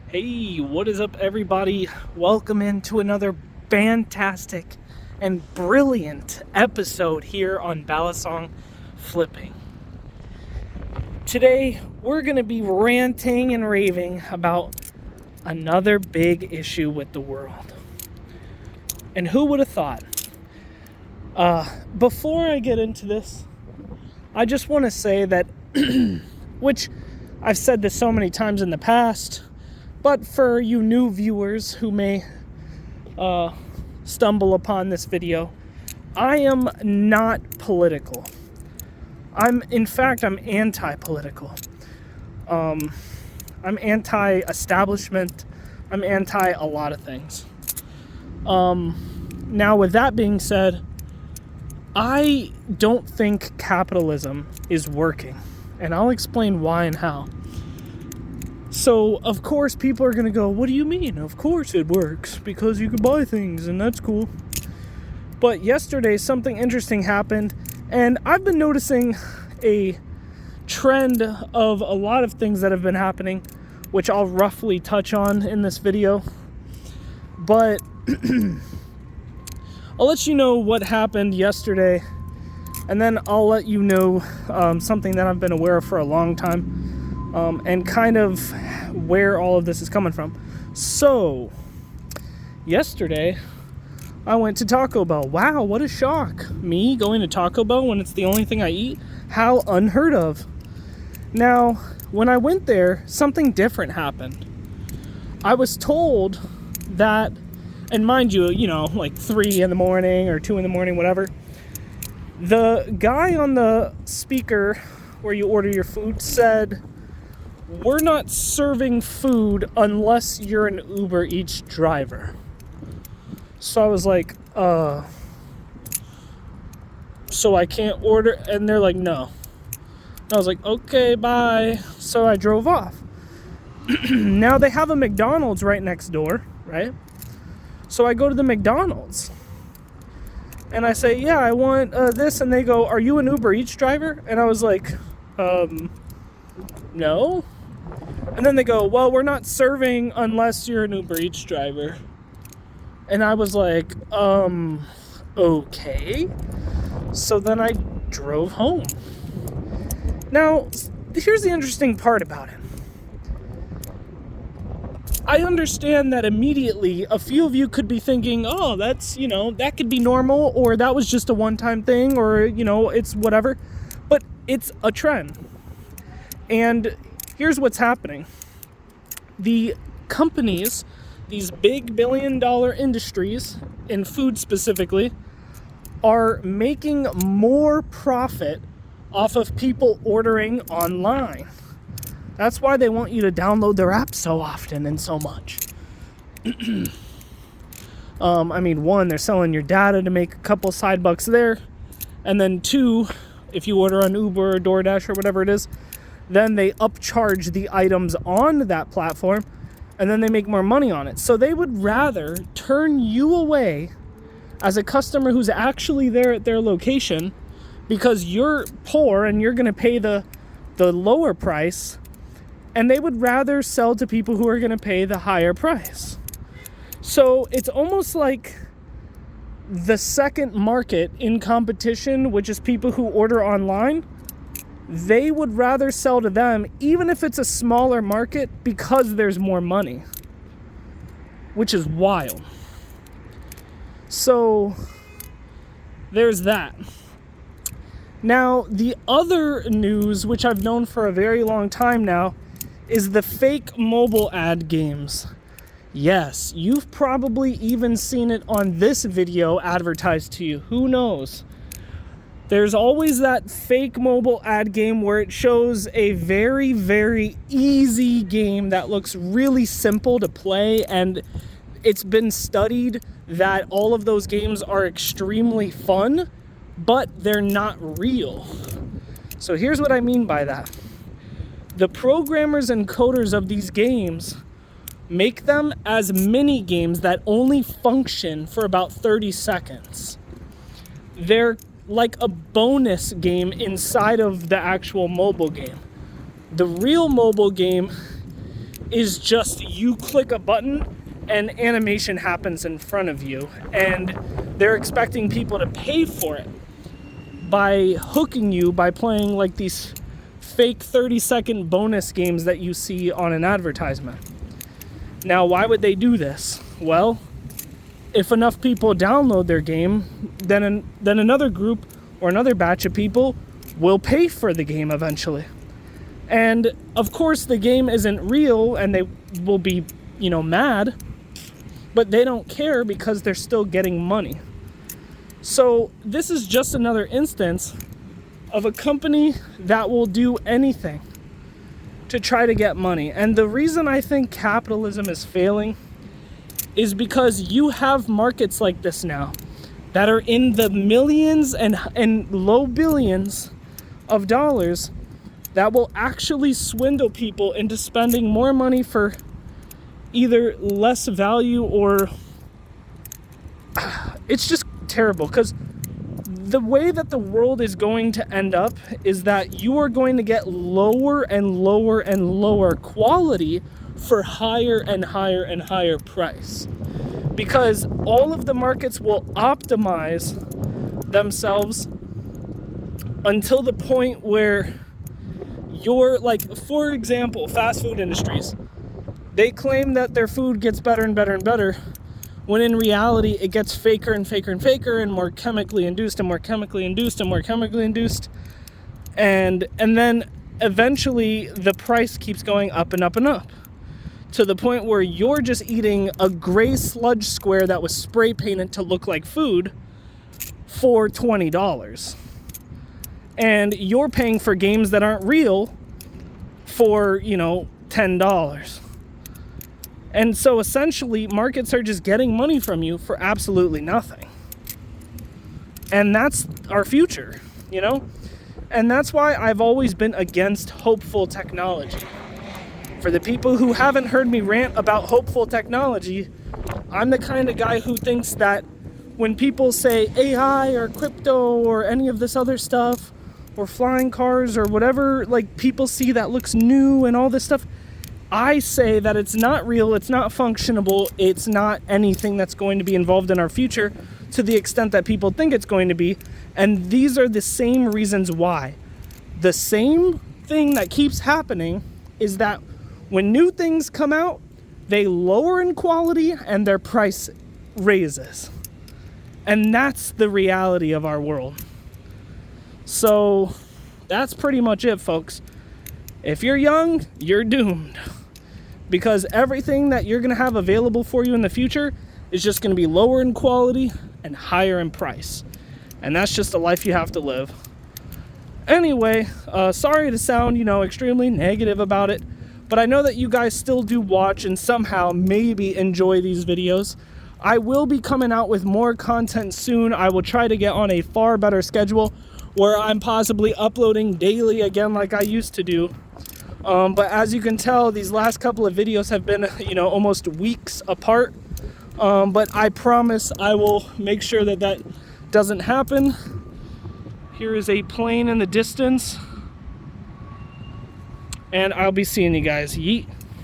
Hey, what is up, everybody? Welcome into another fantastic and brilliant episode here on Balisong Flipping. Today, we're going to be ranting and raving about another big issue with the world. And who would have thought? Before I get into this, I just want to say that, which I've said this so many times in the past, but for you new viewers who may stumble upon this video, I am not political. I'm anti-political. I'm anti-establishment. I'm anti a lot of things. Now, with that being said, I don't think capitalism is working, and I'll explain why and how. So, of course, people are going to go, what do you mean? Of course it works, because you can buy things, and that's cool. But yesterday, something interesting happened, and I've been noticing a trend of a lot of things that have been happening, which I'll roughly touch on in this video. But I'll let you know what happened yesterday, and then I'll let you know something that I've been aware of for a long time. And kind of where all of this is coming from. So, yesterday, I went to Taco Bell. Wow, what a shock. Me going to Taco Bell when it's the only thing I eat? How unheard of. Now, when I went there, something different happened. I was told that, and mind you, like 3 in the morning or 2 in the morning, whatever, the guy on the speaker where you order your food said, we're not serving food unless you're an Uber Eats driver. So I was like, so I can't order? And they're like, no. And I was like, okay, bye. So I drove off. Now they have a McDonald's right next door, right? So I go to the McDonald's. And I say, yeah, I want this. And they go, are you an Uber Eats driver? And I was like, no. And then they go, well, we're not serving unless you're an Uber Eats driver. And I was like, okay. So then I drove home. Now, here's the interesting part about it. I understand that immediately a few of you could be thinking, oh, that's, that could be normal, or that was just a one-time thing, or, it's whatever. But it's a trend. And here's what's happening. The companies, these big billion-dollar industries, in food specifically, are making more profit off of people ordering online. That's why they want you to download their app so often and so much. One, they're selling your data to make a couple side bucks there. And then 2, if you order on Uber or DoorDash or whatever it is, then they upcharge the items on that platform, and then they make more money on it. So they would rather turn you away as a customer who's actually there at their location because you're poor and you're going to pay the lower price, and they would rather sell to people who are going to pay the higher price. So it's almost like the second market in competition, which is people who order online, they would rather sell to them, even if it's a smaller market, because there's more money, which is wild. So there's that. Now, the other news, which I've known for a very long time now, is the fake mobile ad games. Yes, you've probably even seen it on this video advertised to you. Who knows? There's always that fake mobile ad game where it shows a very, very easy game that looks really simple to play, and it's been studied that all of those games are extremely fun, but they're not real. So here's what I mean by that. The programmers and coders of these games make them as mini games that only function for about 30 seconds. They're like a bonus game inside of the actual mobile game. The real mobile game is just you click a button and animation happens in front of you, and they're expecting people to pay for it by hooking you by playing like these fake 30-second bonus games that you see on an advertisement. Now, why would they do this? Well, if enough people download their game, then another group or another batch of people will pay for the game eventually. And of course the game isn't real and they will be, mad, but they don't care because they're still getting money. So this is just another instance of a company that will do anything to try to get money. And the reason I think capitalism is failing is because you have markets like this now that are in the millions and low billions of dollars that will actually swindle people into spending more money for either less value or... It's just terrible, because the way that the world is going to end up is that you are going to get lower and lower and lower quality for higher and higher and higher price, because all of the markets will optimize themselves until the point where you're like, for example, fast food industries, they claim that their food gets better and better and better, when in reality it gets faker and faker and faker and more chemically induced and more chemically induced and more chemically induced, and then eventually the price keeps going up and up and up to the point where you're just eating a gray sludge square that was spray painted to look like food for $20, and you're paying for games that aren't real for $10. And so essentially markets are just getting money from you for absolutely nothing. And that's our future, And that's why I've always been against hopeful technology. For the people who haven't heard me rant about hopeful technology, I'm the kind of guy who thinks that when people say AI or crypto or any of this other stuff, or flying cars or whatever, like people see that looks new and all this stuff, I say that it's not real, it's not functionable, it's not anything that's going to be involved in our future to the extent that people think it's going to be. And these are the same reasons why. The same thing that keeps happening is that when new things come out, they lower in quality and their price raises. And that's the reality of our world. So that's pretty much it, folks. If you're young, you're doomed, because everything that you're going to have available for you in the future is just going to be lower in quality and higher in price. And that's just the life you have to live. Anyway, sorry to sound, extremely negative about it, but I know that you guys still do watch and somehow maybe enjoy these videos. I will be coming out with more content soon. I will try to get on a far better schedule where I'm possibly uploading daily again like I used to do. But as you can tell, these last couple of videos have been, almost weeks apart. But I promise I will make sure that that doesn't happen. Here is a plane in the distance. And I'll be seeing you guys. Yeet.